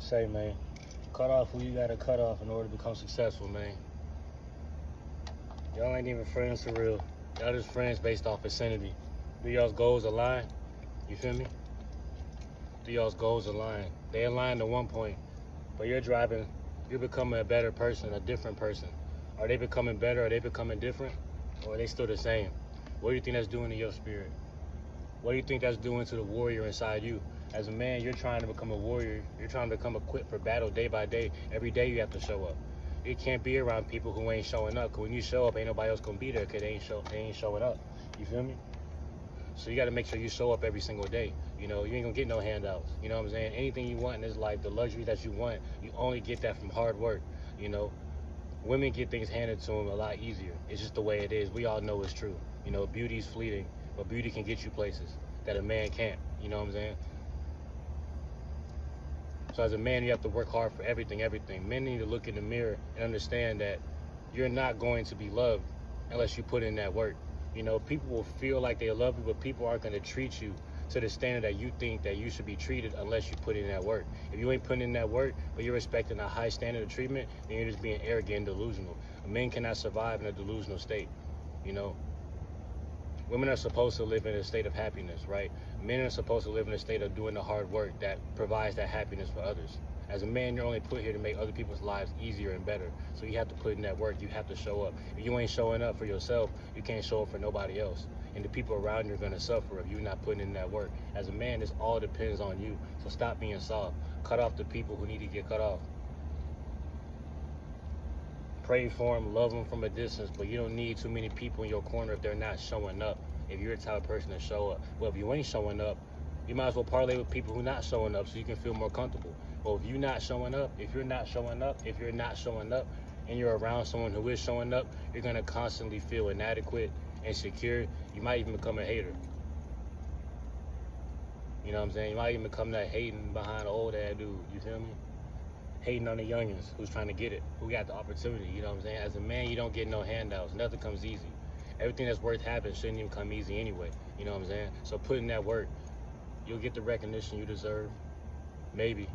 say, man. Cut off who you gotta cut off in order to become successful, man. Y'all ain't even friends for real. Y'all just friends based off vicinity. Do y'all's goals align? You feel me? Do y'all's goals align? They align to one point, but you're becoming a better person, a different person. Are they becoming better? Are they becoming different? Or are they still the same? What do you think that's doing to your spirit? What do you think that's doing to the warrior inside you? As a man, you're trying to become a warrior. You're trying to become equipped for battle day by day. Every day you have to show up. You can't be around people who ain't showing up. Cause when you show up, ain't nobody else gonna be there because they ain't showing up. You feel me? So you got to make sure you show up every single day. You know, you ain't gonna get no handouts. You know what I'm saying? Anything you want in this life, the luxury that you want, you only get that from hard work. You know, women get things handed to them a lot easier. It's just the way it is. We all know it's true. You know, beauty's fleeting, but beauty can get you places that a man can't. You know what I'm saying? So as a man, you have to work hard for everything. Men need to look in the mirror and understand that you're not going to be loved unless you put in that work. You know, people will feel like they love you, but people aren't going to treat you to the standard that you think that you should be treated unless you put in that work. If you ain't putting in that work, but you're expecting a high standard of treatment, then you're just being arrogant and delusional. Men cannot survive in a delusional state, you know. Women are supposed to live in a state of happiness, right? Men are supposed to live in a state of doing the hard work that provides that happiness for others. As a man, you're only put here to make other people's lives easier and better. So you have to put in that work. You have to show up. If you ain't showing up for yourself, you can't show up for nobody else. And the people around you are going to suffer if you're not putting in that work. As a man, this all depends on you. So stop being soft. Cut off the people who need to get cut off. Pray for them, love them from a distance, but you don't need too many people in your corner if they're not showing up. If you're the type of person to show up. Well, if you ain't showing up, you might as well parlay with people who not showing up so you can feel more comfortable. Well, if you're not showing up, if you're not showing up, and you're around someone who is showing up, you're going to constantly feel inadequate, insecure. You might even become a hater. You know what I'm saying? You might even become that hating behind an old ass dude. You feel me? Hating on the youngins who's trying to get it, who got the opportunity. You know what I'm saying? As a man, you don't get no handouts. Nothing comes easy. Everything that's worth having shouldn't even come easy anyway. You know what I'm saying? So put in that work. You'll get the recognition you deserve. Maybe.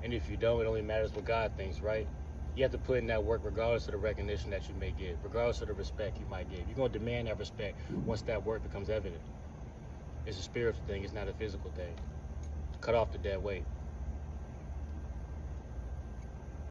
And if you don't, it only matters what God thinks, right? You have to put in that work regardless of the recognition that you may get, regardless of the respect you might get. You're going to demand that respect once that work becomes evident. It's a spiritual thing. It's not a physical thing. Cut off the dead weight.